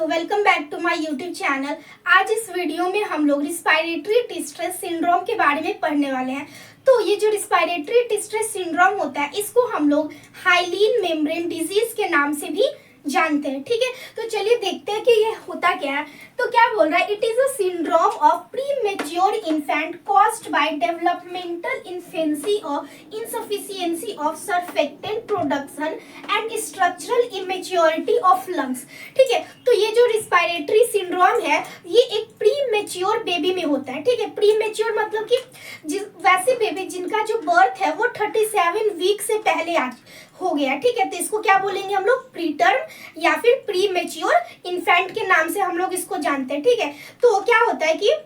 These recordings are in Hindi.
Welcome back to my YouTube channel. आज इस वीडियो में हम लोग रिस्पायरेटरी डिस्ट्रेस सिंड्रोम के बारे में पढ़ने वाले हैं। तो ये जो रिस्पायरेटरी डिस्ट्रेस सिंड्रोम होता है इसको हम लोग हाइलीन मेम्ब्रेन डिजीज के नाम से भी जानते हैं। ठीक है, तो चलिए देखते हैं कि ये होता क्या है। तो क्या बोल रहा है, it is a syndrome of premature infant caused by developmental infancy और insufficiency of surfactant production and structural immaturity of lungs. ठीक है, तो ये जो रिस्पायरेटरी सिंड्रोम है ये एक प्रीमेच्योर बेबी में होता है। ठीक है, प्रीमेच्योर मतलब कि वैसे बेबी जिनका जो बर्थ है वो 37 वीक से पहले आज हो गया। ठीक है, तो इसको क्या बोलेंगे हम लोग, प्रीटर्म या फिर प्रीमेच्योर इन्फेंट के नाम से हम लोग इसको जानते हैं। ठीक है, तो क्या होता है कि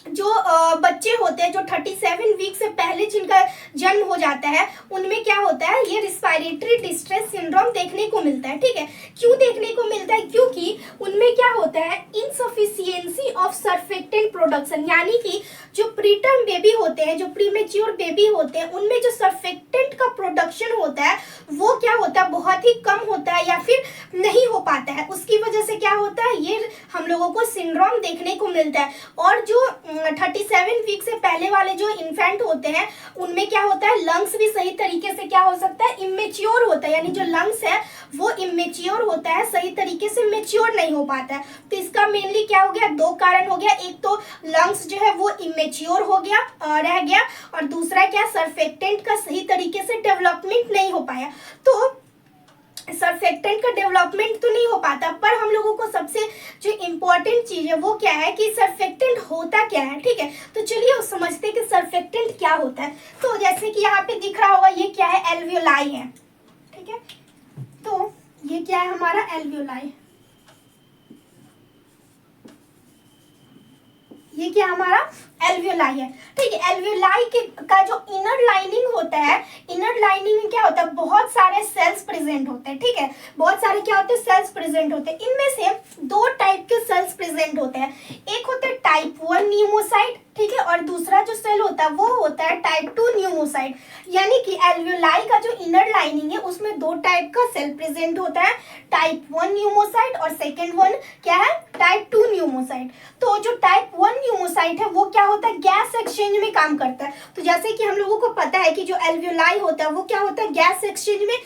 जो बच्चे होते हैं जो 37 वीक से पहले जिनका जन्म हो जाता है उनमें क्या होता है, ये रिस्पायरेटरी डिस्ट्रेस सिंड्रोम देखने को मिलता है। ठीक है, क्यों देखने को मिलता है, क्योंकि उनमें क्या होता है, इनसफिशिएंसी ऑफ सर्फेक्टेंट प्रोडक्शन, यानी कि जो प्रीटर्म बेबी होते हैं, जो प्रीमेच्योर बेबी होते हैं, उनमें जो सर्फेक्टेंट का प्रोडक्शन होता है वो क्या होता है, बहुत ही कम होता है या फिर नहीं हो पाता है। उसकी वजह से क्या होता है, ये हम लोगों को सिंड्रोम देखने को मिलता है। और जो 37 वीक से पहले वाले जो इन्फेंट होते हैं उनमें क्या होता है, लंग्स भी सही तरीके से क्या हो सकता है, इमेच्योर होता है, यानी जो लंग्स है वो इमेच्योर होता है, सही तरीके से मेच्योर नहीं हो पाता है। तो इसका मेनली क्या हो गया, दो कारण हो गया, एक तो लंग्स जो है वो इमेच्योर हो गया रह गया, और दूसरा क्या, सर्फेक्टेंट का सही तरीके से डेवलपमेंट नहीं हो पाया। तो सर्फेक्टेंट का डेवलपमेंट तो नहीं हो पाता, पर हम लोगों को सबसे जो इम्पोर्टेंट चीज है वो क्या है कि सर्फेक्टेंट होता क्या है। ठीक है, तो चलिए समझते हैं कि सर्फेक्टेंट क्या होता है। तो जैसे कि यहाँ पे दिख रहा होगा ये क्या है, एल्वियोलाई है। ठीक है, तो ये क्या है हमारा एल्वियोलाई, ये क्या हमारा एल्वियोलाई है। ठीक है, एल्वियोलाई का जो इनर लाइनिंग होता है, इनर लाइनिंग में क्या होता है, बहुत सारे सेल्स प्रेजेंट होते हैं। ठीक है, बहुत सारे क्या होते हैं, सेल्स प्रेजेंट होते हैं। इनमें से दो टाइप के सेल्स प्रेजेंट होते हैं, एक होता है टाइप 1 न्यूमोसाइट, ठीक है, और दूसरा जो सेल होता है वो होता है टाइप 2 न्यूमोसाइट। यानी कि एल्वियोलाई का जो इनर लाइनिंग है उसमें दो टाइप का सेल प्रेजेंट होता है, टाइप 1 न्यूमोसाइट और सेकेंड वन क्या है, टाइप 2 न्यूमोसाइट। तो जो टाइप 1 न्यूमोसाइट है वो क्या होता है, गैस एक्सचेंज में काम करता है। तो जैसे कि हम लोगों को पता है कि जो एल्वियोलाई होता है वो क्या होता है, गैस एक्सचेंज में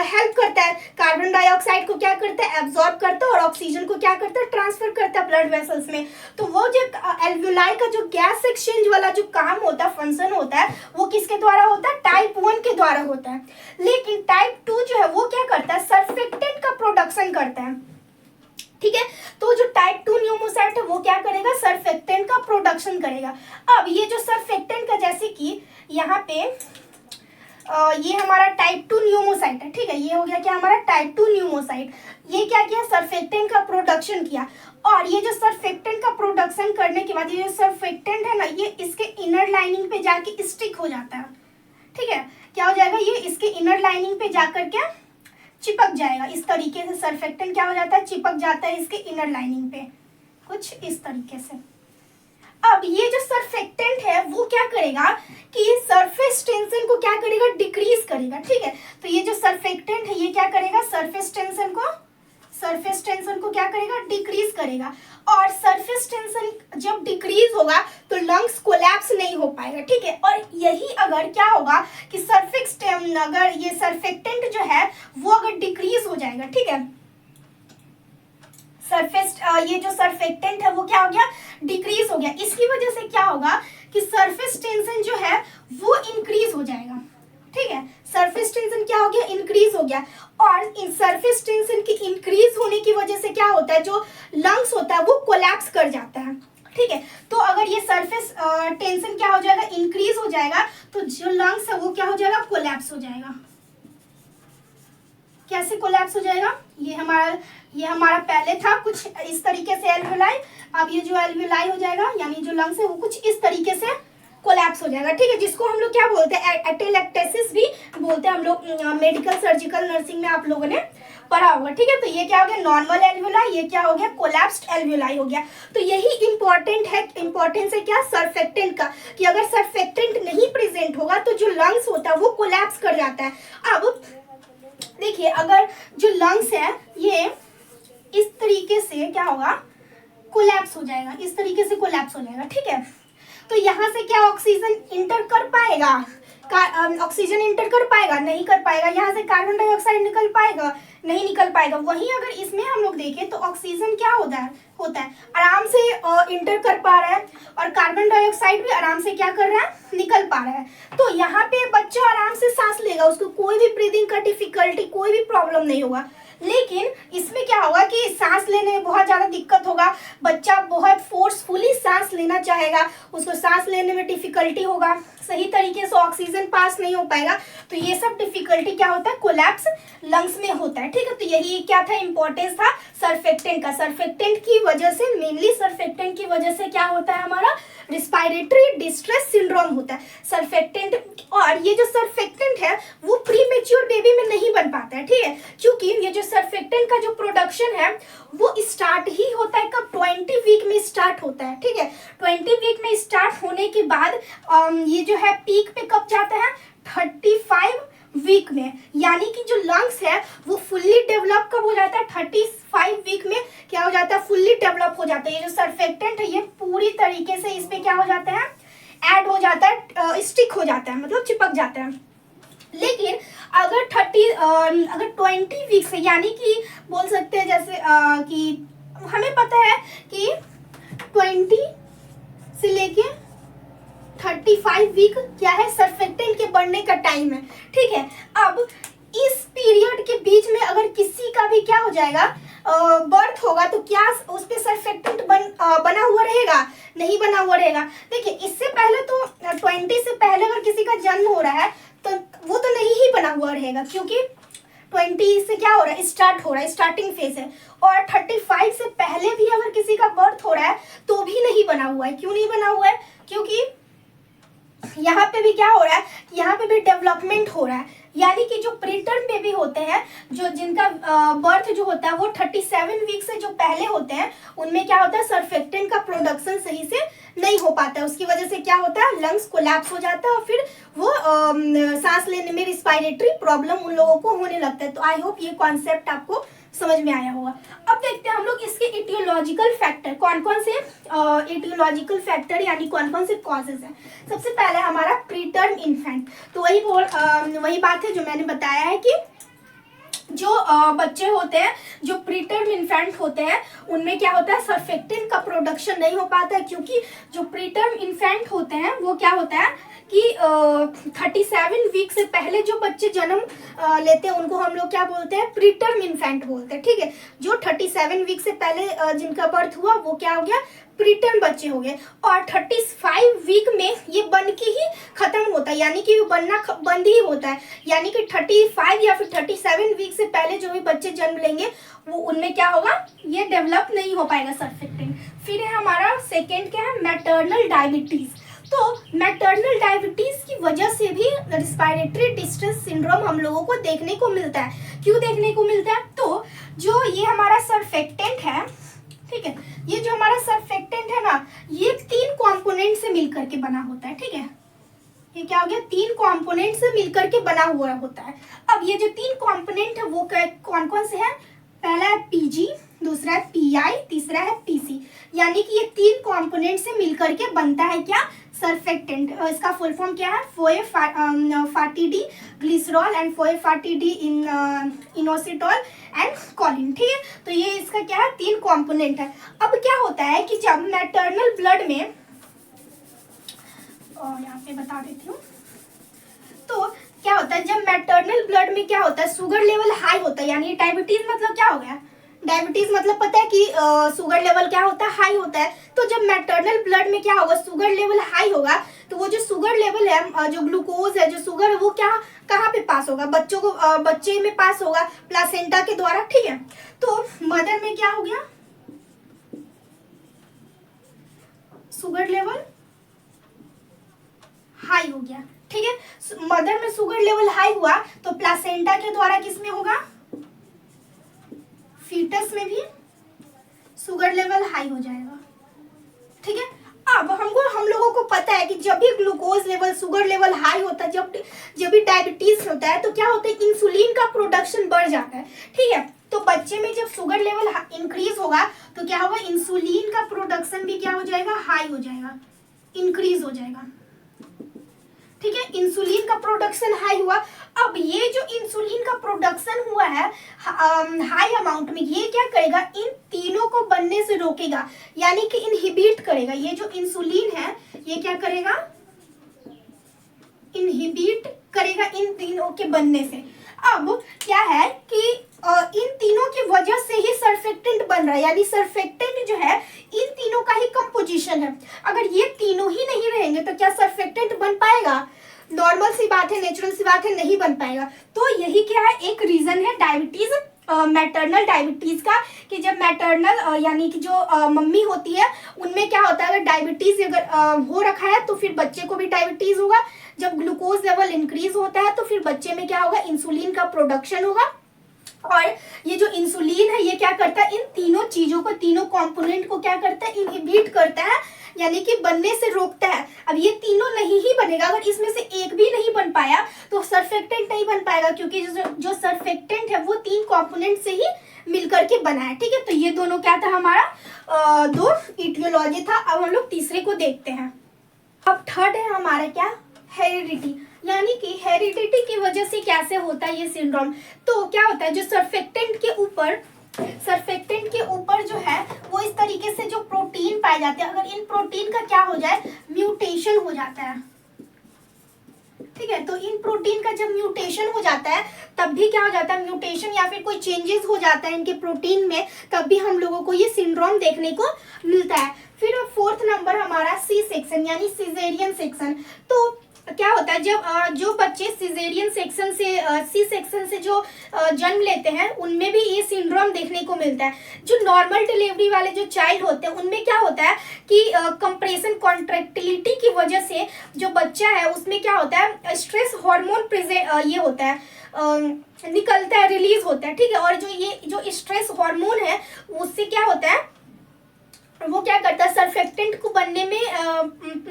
हेल्प करता है, कार्बन डाइऑक्साइड को क्या करता है, एब्जॉर्ब करता है, और ऑक्सीजन को क्या करता है, ट्रांसफर करता है ब्लड वेसल्स में। तो वो जो एल्वियोलाई का जो गैस एक्सचेंज वाला जो काम होता है, फंक्शन होता है, वो किसके द्वारा होता है, टाइप 1 के द्वारा होता है। लेकिन टाइप 2 जो है वो क्या करता है, सर्फेक्टेंट का प्रोडक्शन करता है। ठीक है, तो जो टाइप 2 न्यूमोसाइट है वो क्या करेगा, सर्फेक्टेंट का प्रोडक्शन करेगा। अब ये जो सर्फेक्टेंट का, जैसे कि यहाँ पे ये हमारा टाइप 2 न्यूमोसाइट है। ठीक है, ये हो गया क्या हमारा टाइप 2 न्यूमोसाइट, ये क्या किया, सर्फेक्टेंट का प्रोडक्शन किया। और ये जो सर्फेक्टेंट का प्रोडक्शन करने के बाद ये जो सर्फेक्टेंट है ना, ये इसके इनर लाइनिंग पे जाके स्टिक हो जाता है। ठीक है, क्या हो जाएगा, ये इसके इनर लाइनिंग पे जाकर क्या चिपक जाएगा। इस तरीके से सर्फेक्टेंट क्या हो जाता है, चिपक जाता है इसके इनर लाइनिंग पे, कुछ इस तरीके से। अब ये जो सर्फेक्टेंट है वो क्या करेगा कि सरफेस टेंशन को क्या करेगा, डिक्रीज करेगा। ठीक है, तो ये जो सर्फेक्टेंट है ये क्या करेगा, सरफेस टेंशन को क्या करेगा, डिक्रीज करेगा। और सरफेस टेंशन जब डिक्रीज होगा तो लंग्स कोलैप्स नहीं हो पाएगा। ठीक है, और यही अगर क्या होगा कि अगर ये सर्फेक्टेंट जो है वो अगर डिक्रीज हो जाएगा, ठीक है, ये जो सर्फेक्टेंट है वो क्या हो गया, डिक्रीज हो गया। इसकी वजह से क्या होगा कि सरफेस टेंशन जो है वो इंक्रीज हो जाएगा। ठीक है, सरफेस टेंशन क्या हो गया, इंक्रीज हो गया। और इन सरफेस टेंशन की इंक्रीज होने की वजह से क्या होता है, जो लंग्स होता है वो कोलैप्स कर जाता है। ठीक है, तो अगर ये सरफेस टेंशन क्या हो जाएगा, इंक्रीज हो जाएगा, तो जो लंग्स है वो क्या हो जाएगा, कोलैप्स हो जाएगा। कैसे कोलैप्स हो जाएगा, ये हमारा पहले था कुछ इस तरीके से एल्वियोलाई, अब ये जो एल्वियोलाई हो जाएगा यानी जो लंग्स है वो कुछ इस तरीके से कोलैप्स हो जाएगा। ठीक है, जिसको हम लोग क्या बोलते हैं, एटेलेक्टेसिस भी बोलते हैं हम लोग, मेडिकल सर्जिकल नर्सिंग में आप लोगों ने पढ़ा होगा। ठीक है, तो ये क्या हो गया, नॉर्मल एल्वियोलाई, ये क्या हो गया, कोलैप्स्ड एल्वियोलाई हो गया। तो यही इंपॉर्टेंस है क्या, सर्फेक्टेंट का, कि अगर सर्फेक्टेंट नहीं प्रेजेंट होगा तो जो लंग्स होता है वो कोलैप्स कर जाता है। अब देखिए, अगर जो लंग्स है ये इस तरीके से क्या होगा, कोलैप्स हो जाएगा, इस तरीके से कोलैप्स हो जाएगा। ठीक है, तो यहाँ से क्या ऑक्सीजन इंटर कर पाएगा, ऑक्सीजन इंटर कर पाएगा, नहीं कर पाएगा। यहाँ से कार्बन डाइऑक्साइड निकल पाएगा, नहीं निकल पाएगा। वहीं अगर इसमें हम लोग देखें तो ऑक्सीजन क्या होता है आराम से इंटर कर पा रहा है, और कार्बन डाइऑक्साइड भी आराम से क्या कर रहा है, निकल पा रहा है। तो यहाँ पे बच्चा आराम से सांस लेगा, उसको कोई भी ब्रीदिंग का डिफिकल्टी, कोई भी प्रॉब्लम नहीं होगा। लेकिन इसमें क्या होगा कि सांस लेने में बहुत ज़्यादा दिक्कत होगा, बच्चा बहुत फोर्सफुली सांस लेना चाहेगा, उसको सांस लेने में डिफिकल्टी होगा, सही तरीके से ऑक्सीजन पास नहीं हो पाएगा। तो ये सब डिफिकल्टी क्या होता है, कोलैप्स लंग्स में होता है। ठीक है, तो यही क्या था, इंपॉर्टेंस था सर्फेक्टेंट का। सर्फेक्टेंट की वजह से, मेनली सर्फेक्टेंट की वजह से क्या होता है, हमारा रिस्पायरेटरी डिस्ट्रेस सिंड्रोम होता है। सर्फेक्टेंट, और ये जो सर्फेक्टेंट है वो प्री मेच्योर बेबी में नहीं बन पाता है। ठीक है, क्योंकि ये जो सर्फेक्टेंट का जो प्रोडक्शन है वो स्टार्ट ही होता है कब, 20 वीक में स्टार्ट होता है। ठीक है, 20 वीक में स्टार्ट होने के बाद ये जो है पीक पे कब जाता है, 35 वीक में। यानी कि जो लंग्स है वो फुल्ली डेवलप कब हो जाता है, 35 वीक में क्या हो जाता है, फुल्ली डेवलप हो जाता है। ये जो सर्फेक्टेंट है ये पूरी तरीके से इस पे क्या हो जाता है, ऐड हो जाता है, स्टिक हो जाता है, मतलब चिपक जाता है। लेकिन अगर 20 वीक से, यानी कि बोल सकते हैं जैसे कि हमें पता है कि 20 से लेके 35 वीक क्या है, सर्फेक्टेंट के बढ़ने का टाइम है। ठीक है, अब इस पीरियड के बीच में अगर किसी का भी क्या हो जाएगा, बर्थ होगा, तो क्या उस पे सर्फेक्टेंट बना हुआ रहेगा, नहीं बना हुआ रहेगा। देखिए, इससे पहले तो 20 से पहले अगर किसी का जन्म हो रहा है तो वो तो नहीं ही बना हुआ रहेगा, क्योंकि 20 से क्या हो रहा है, स्टार्ट हो रहा है, स्टार्टिंग फेज है। और 35 से पहले भी अगर किसी का बर्थ हो रहा है तो भी नहीं बना हुआ है। क्यों नहीं बना हुआ है, क्योंकि यहाँ पे भी क्या हो रहा है, यहाँ पे भी डेवलपमेंट हो रहा है। यानी कि जो प्रीटर्म बेबी होते हैं, जो जिनका बर्थ जो होता है वो 37 वीक से जो पहले होते हैं, उनमें क्या होता है, सर्फेक्टेंट का प्रोडक्शन सही से नहीं हो पाता है। उसकी वजह से क्या होता है, लंग्स कोलैप्स हो जाता है, और फिर वो सांस लेने में रिस्पायरेटरी प्रॉब्लम उन लोगों को होने लगता है। तो आई होप ये कॉन्सेप्ट आपको समझ में आया होगा। अब देखते हैं हम लोग इसके इटियोलॉजिकल फैक्टर, कौन कौन से इटियोलॉजिकल फैक्टर यानी कौन कौन से कॉजेज हैं। सबसे पहले हमारा प्रीटर्म इन्फेंट, तो वही बात है जो मैंने बताया है कि जो बच्चे होते हैं, जो प्रीटर्म इन्फेंट होते हैं, उनमें क्या होता है, सर्फेक्टेंट का प्रोडक्शन नहीं हो पाता है। क्योंकि जो प्रीटर्म इन्फेंट होते हैं वो क्या होता है कि 37 वीक से पहले जो बच्चे जन्म लेते हैं उनको हम लोग क्या बोलते हैं, प्रीटर्म इन्फेंट बोलते हैं। ठीक है, जो 37 वीक से पहले जिनका बर्थ हुआ वो क्या हो गया, प्रीटर्म बच्चे हो गए। और 35 वीक में ये बन के ही खत्म होता है, यानी कि बनना बंद ही होता है। यानी कि 35 या फिर 37 वीक से पहले जो भी बच्चे जन्म लेंगे वो उनमें क्या होगा, ये डेवलप नहीं हो पाएगा सर्फेक्टेंट। फिर है हमारा सेकेंड क्या है, मैटरनल डायबिटीज। तो मैटरनल डायबिटीज की वजह से भी रिस्पायरेटरी डिस्ट्रेस सिंड्रोम हम लोगों को देखने को मिलता है। क्यों देखने को मिलता है, तो जो ये हमारा सर्फेक्टेंट है, ठीक है, ये जो हमारा सर्फेक्टेंट है ना, ये 3 कंपोनेंट से मिलकर के बना होता है। ठीक है, ये क्या हो गया, 3 कंपोनेंट से मिलकर के बना हुआ होता है। अब ये जो 3 कंपोनेंट है वो कौन कौन से हैं, पहला है पीजी, दूसरा है पीआई, तीसरा है पीसी। यानी कि ये 3 कंपोनेंट से मिलकर के बनता है क्या, सर्फेक्टेंट। इसका फुल फॉर्म क्या है, फोएफार्टिडी glycerol and फोएफार्टिडी inositol and Colin. ठीक है, तो ये इसका क्या है, 3 कंपोनेंट है। अब क्या होता है कि जब मैटरनल ब्लड में, और यहाँ पे बता देती हूँ, तो क्या होता है जब मैटरनल ब्लड में क्या होता है, शुगर लेवल हाई होता है। यानी डायबिटीज मतलब क्या हो गया, डायबिटीज मतलब पता है कि शुगर लेवल क्या होता है, हाई होता है। तो जब मैटरनल ब्लड में क्या होगा, शुगर लेवल हाई होगा, तो वो जो शुगर लेवल है, जो ग्लूकोज है, जो शुगर है, वो क्या कहाँ पे पास होगा, बच्चे में पास होगा, प्लासेंटा के द्वारा। ठीक है, तो मदर में क्या हो गया, शुगर लेवल हाई हो गया। ठीक है, मदर में शुगर लेवल हाई हुआ तो प्लासेंटा के द्वारा किसमें होगा, फीटस में भी शुगर लेवल हाई हो जाएगा। ठीक है, अब हम लोगों को पता है कि जब भी glucose level, sugar level high होता है, जब भी डायबिटीज होता है, तो क्या होता है, इंसुलिन का प्रोडक्शन बढ़ जाता है। ठीक है, तो बच्चे में जब शुगर लेवल इंक्रीज होगा तो क्या होगा, इंसुलिन का प्रोडक्शन भी क्या हो जाएगा, हाई हो जाएगा, इंक्रीज हो जाएगा। ठीक है, इंसुलिन का प्रोडक्शन हाई हुआ। अब ये जो इंसुलिन का प्रोडक्शन हुआ है हाई अमाउंट में, ये क्या करेगा, इन तीनों को बनने से रोकेगा, यानी कि इनहिबिट करेगा। ये जो इंसुलिन है ये क्या करेगा, इनहिबिट करेगा इन तीनों के बनने से। अब क्या है कि इन तीनों की वजह से ही सर्फेक्टेंट बन रहा है, यानी सर्फेक्टेंट जो है इन तीनों का ही कंपोजिशन है। अगर ये तीनों ही नहीं रहेंगे तो क्या सर्फेक्टेंट बन पाएगा? नॉर्मल सी बात है, नेचुरल सी बात है, नहीं बन पाएगा। तो यही क्या है, एक रीजन है डायबिटीज, मैटरनल डायबिटीज का, कि जब मैटरनल यानी कि जो मम्मी होती है उनमें क्या होता है, अगर डायबिटीज अगर हो रखा है तो फिर बच्चे को भी डायबिटीज होगा। जब ग्लूकोज लेवल इंक्रीज होता है तो फिर बच्चे में क्या होगा, इंसुलिन का प्रोडक्शन होगा। और ये जो इंसुलिन है ये क्या करता है, इन तीनों चीजों को, तीनों कंपोनेंट को क्या करता है, इनहिबिट करता है, यानी कि बनने से रोकता है। अब ये तीनों नहीं ही बनेगा, अगर इसमें से एक भी नहीं बन पाया तो सर्फेक्टेंट नहीं बन पाएगा, क्योंकि जो सर्फेक्टेंट है वो तीन कंपोनेंट से ही मिलकर के बना है। ठीक है, तो ये दोनों क्या था हमारा दो इटियोलॉजी था। अब हम लोग तीसरे को देखते हैं। अब थर्ड है हमारा क्या, हेरिडिटी, यानी कि हेरिडिटी की वजह से कैसे होता है ये सिंड्रोम। तो क्या होता है, जो सर्फेक्टेंट के ऊपर जो है वो इस तरीके से जो प्रोटीन पाए जाते हैं, अगर इन प्रोटीन का क्या हो जाए, म्यूटेशन हो जाता है। ठीक है, तो इन प्रोटीन का जब म्यूटेशन हो जाता है तब भी क्या हो जाता है, म्यूटेशन या फिर कोई चेंजेस हो जाता है इनके प्रोटीन में, तब भी हम लोगों को ये सिंड्रोम देखने को मिलता है। फिर फोर्थ नंबर हमारा सी सेक्शन, यानी सिजेरियन सेक्शन। तो क्या होता है, जब जो बच्चे सिजेरियन सेक्शन से सी सेक्शन से जो जन्म लेते हैं उनमें भी ये सिंड्रोम देखने को मिलता है। जो नॉर्मल डिलीवरी वाले जो चाइल्ड होते हैं उनमें क्या होता है कि कंप्रेशन कॉन्ट्रैक्टिलिटी की वजह से जो बच्चा है उसमें क्या होता है, स्ट्रेस हार्मोन प्रेजेंट ये होता है, निकलता है, रिलीज होता है। ठीक है, और जो स्ट्रेस हार्मोन है उससे क्या होता है, वो क्या करता है, सर्फेक्टेंट को बनने में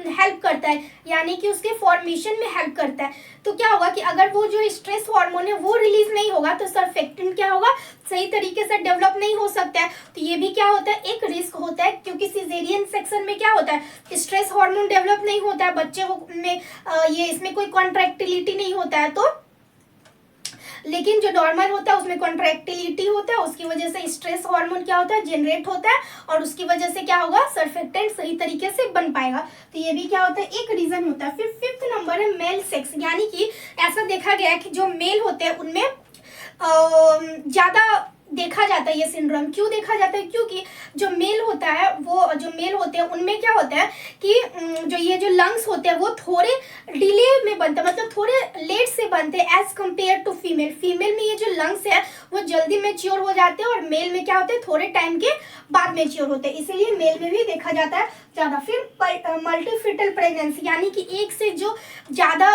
हेल्प करता है, यानी कि उसके फॉर्मेशन में हेल्प करता है। तो क्या होगा कि अगर वो जो स्ट्रेस हार्मोन है वो रिलीज नहीं होगा तो सर्फेक्टेंट क्या होगा, सही तरीके से डेवलप नहीं हो सकता है। तो ये भी क्या होता है, एक रिस्क होता है, क्योंकि सिजेरियन सेक्शन में क्या होता है, स्ट्रेस हार्मोन डेवलप नहीं होता है, बच्चे में ये इसमें कोई कॉन्ट्रैक्टिलिटी नहीं होता है। तो लेकिन जो नॉर्मल होता है उसमें कॉन्ट्रैक्टिलिटी होता है, उसकी वजह से स्ट्रेस हार्मोन क्या होता है, जनरेट होता है, और उसकी वजह से क्या होगा, सर्फेक्टेंट सही तरीके से बन पाएगा। तो ये भी क्या होता है, एक रीजन होता है। फिर फिफ्थ नंबर है मेल सेक्स, यानी कि ऐसा देखा गया है कि जो मेल होते हैं उनमें ज्यादा देखा जाता है ये सिंड्रोम। क्यों देखा जाता है, क्योंकि जो मेल होता है वो जो मेल होते हैं उनमें क्या होता है कि जो ये जो लंग्स होते हैं वो थोड़े डिले में बनते हैं, मतलब थोड़े लेट से बनते हैं as compared to female. Female में ये जो लंग्स है वो जल्दी मैच्योर हो जाते हैं और मेल में क्या होते हैं, थोड़े टाइम के बाद मैच्योर होते हैं, इसीलिए मेल में भी देखा जाता है ज़्यादा। फिर मल्टीफिटल प्रेगनेंसी, यानी कि एक से जो ज़्यादा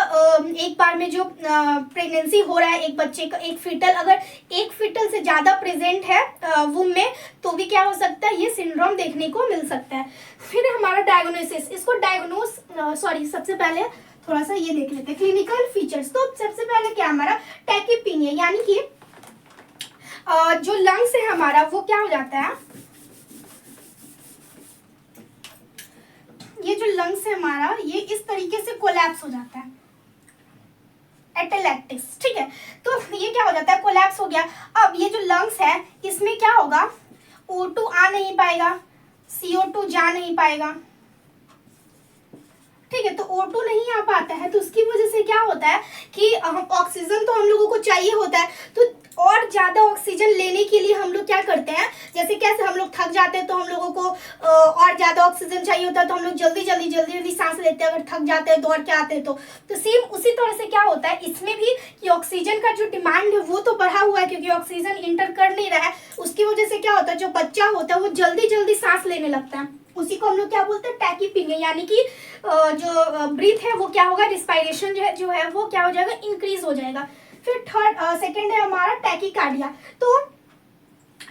एक बार में जो प्रेगनेंसी हो रहा है एक बच्चे का, एक फीटल, अगर एक फीटल से ज़्यादा प्रेजेंट है वुम में तो भी क्या हो सकता है, ये सिंड्रोम देखने को मिल सकता है। फिर हमारा डायग्नोसिस, इसको सबसे पहले थोड़ा सा ये देख लेते हैं क्लिनिकल फीचर्स। तो सबसे पहले क्या हमारा टैकीपीनिया, यानी कि जो लंग्स है हमारा वो क्या हो जाता है, ये जो लंग्स है हमारा ये इस तरीके से कोलैप्स हो जाता है, एटेलेक्टिस। ठीक है, तो ये क्या हो जाता है, कोलैप्स हो गया। अब ये जो लंग्स है इसमें क्या होगा, O2 आ नहीं पाएगा, CO2 जा नहीं पाएगा। ठीक है, तो O2 नहीं आ पाता है तो उसकी वजह से क्या होता है कि ऑक्सीजन तो हम लोगों को चाहिए होता है, तो और ज्यादा ऑक्सीजन लेने के लिए हम लोग क्या करते हैं, जैसे कैसे हम लोग थक जाते हैं तो हम लोगों को और ज्यादा ऑक्सीजन चाहिए होता है तो हम लोग जल्दी सांस लेते हैं, अगर थक जाते हैं दौड़ के आते हैं तो सेम उसी तरह से क्या होता है इसमें भी कि ऑक्सीजन का जो डिमांड है वो तो बढ़ा हुआ है, क्योंकि ऑक्सीजन इंटर कर नहीं रहा है, उसकी वजह से क्या होता है जो बच्चा होता है वो जल्दी सांस लेने लगता है, उसी को हम लोग क्या बोलते हैं, टैकीपीनिया, यानी कि जो ब्रीथ है वो क्या होगा, रिस्पायरेशन जो है वो क्या हो जाएगा, इंक्रीज हो जाएगा। फिर सेकंड है हमारा टैकीकार्डिया। तो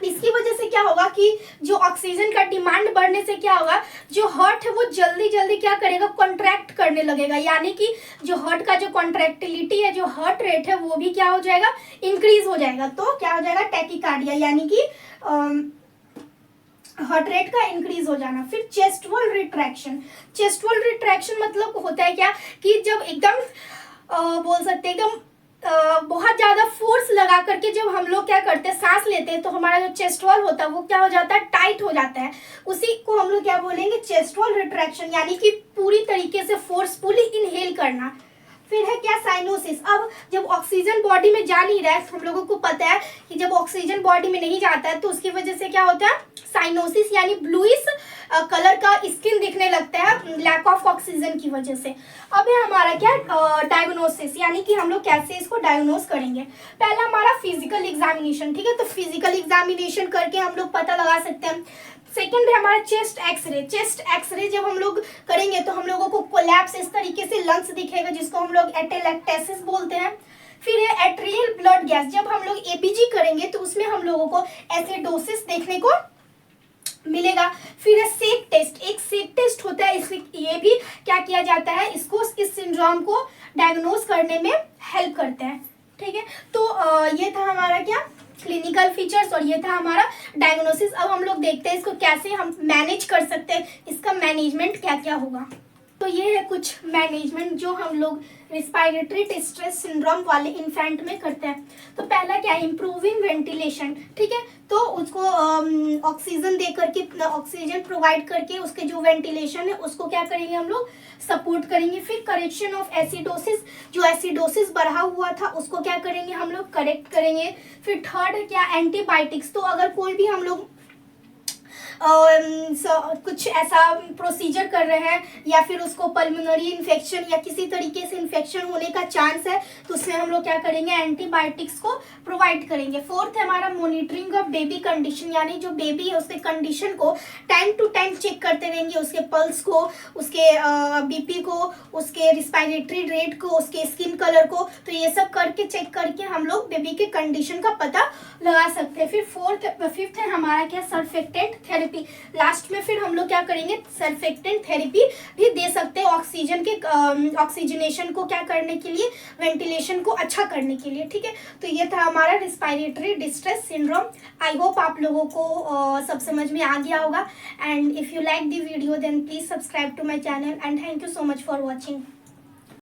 इसकी वजह से क्या होगा कि जो ऑक्सीजन का डिमांड बढ़ने से क्या होगा, जो हार्ट है वो जल्दी जल्दी क्या करेगा, कॉन्ट्रैक्ट करने लगेगा, यानी कि जो हार्ट का जो कॉन्ट्रैक्टिलिटी है, जो हार्ट रेट है वो भी क्या हो जाएगा, इंक्रीज हो जाएगा। तो क्या हो जाएगा, टैकीकार्डिया, यानी कि हार्ट रेट का इंक्रीज हो जाना। फिर chest wall retraction. Chest wall retraction मतलब होता है क्या कि जब एकदम बोल सकते हैं एकदम बहुत ज्यादा फोर्स लगा करके जब हम लोग क्या करते हैं, सांस लेते हैं, तो हमारा जो चेस्ट वॉल होता है वो क्या हो जाता है, टाइट हो जाता है। उसी को हम लोग क्या बोलेंगे, चेस्ट वॉल रिट्रैक्शन, यानी कि पूरी तरीके से फोर्सफुली इनहेल करना। फिर है क्या, साइनोसिस। अब जब ऑक्सीजन बॉडी में जा नहीं रहा है, हम लोगों को पता है कि जब ऑक्सीजन बॉडी में नहीं जाता है तो उसकी वजह से क्या होता है, साइनोसिस, यानी ब्लूइश कलर का स्किन दिखने लगता है लैक ऑफ ऑक्सीजन की वजह से। अब है हमारा क्या, डायग्नोसिस, यानी कि हम लोग कैसे इसको डायग्नोस करेंगे। पहला हमारा फिजिकल एग्जामिनेशन, ठीक है, तो फिजिकल एग्जामिनेशन करके हम लोग पता लगा सकते हैं। सेकंड है हमारा चेस्ट एक्सरे। चेस्ट एक्सरे जब हम लोग करेंगे तो हम लोगों को कोलैप्स इस तरीके से लंग्स दिखेगा, जिसको हम लोग एटेलेक्टेसिस बोलते हैं। फिर है एट्रियल ब्लड गैस। जब हम लोग एबीजी करेंगे तो उसमें हम लोगों को एसिडोसिस देखने को मिलेगा। फिर है सेक टेस्ट। एक सेक टेस्ट होता है, इसमें ये भी क्या किया जाता है, इसको इस सिंड्रोम को डायग्नोस करने में हेल्प करते हैं, ठीक है। तो ये था हमारा क्या, क्लिनिकल फीचर्स, और ये था हमारा डायग्नोसिस। अब हम लोग देखते हैं इसको कैसे हम मैनेज कर सकते हैं, इसका मैनेजमेंट क्या क्या होगा। तो ये है कुछ मैनेजमेंट जो हम लोग रिस्पायरेटरी डिस्ट्रेस सिंड्रोम वाले इन्फेंट में करते हैं। तो पहला क्या है, इम्प्रूविंग वेंटिलेशन, ठीक है, तो उसको ऑक्सीजन दे करके, ऑक्सीजन प्रोवाइड करके उसके जो वेंटिलेशन है उसको क्या करेंगे हम लोग, सपोर्ट करेंगे। फिर करेक्शन ऑफ एसिडोसिस, जो एसिडोसिस बढ़ा हुआ था उसको क्या करेंगे हम लोग, करेक्ट करेंगे। फिर थर्ड है क्या, एंटीबायोटिक्स। तो अगर कोई भी हम लोग कुछ ऐसा प्रोसीजर कर रहे हैं या फिर उसको पल्मोनरी इन्फेक्शन या किसी तरीके से इन्फेक्शन होने का चांस है, तो उसमें हम लोग क्या करेंगे, एंटीबायोटिक्स को प्रोवाइड करेंगे। फोर्थ है हमारा मॉनिटरिंग ऑफ बेबी कंडीशन, यानी जो बेबी है उसके कंडीशन को टाइम टू टाइम चेक करते रहेंगे, उसके पल्स को, उसके बीपी को, उसके रिस्पायरेटरी रेट को, उसके स्किन कलर को। तो ये सब करके चेक करके हम लोग बेबी के कंडीशन का पता लगा सकते हैं। फिर फिफ्थ है हमारा क्या, सर्फेक्टेंट थेरेपी। लास्ट में फिर हम लोग क्या करेंगे, सर्फेक्टेंट थेरेपी भी दे सकते हैं ऑक्सीजन के ऑक्सीजनेशन को क्या करने के लिए, वेंटिलेशन को अच्छा करने के लिए, ठीक है। तो ये था हमारा respiratory distress syndrome. I hope आप लोगों को सब समझ में आ गया होगा। And if you like the video then please subscribe to my channel and thank you so much for watching.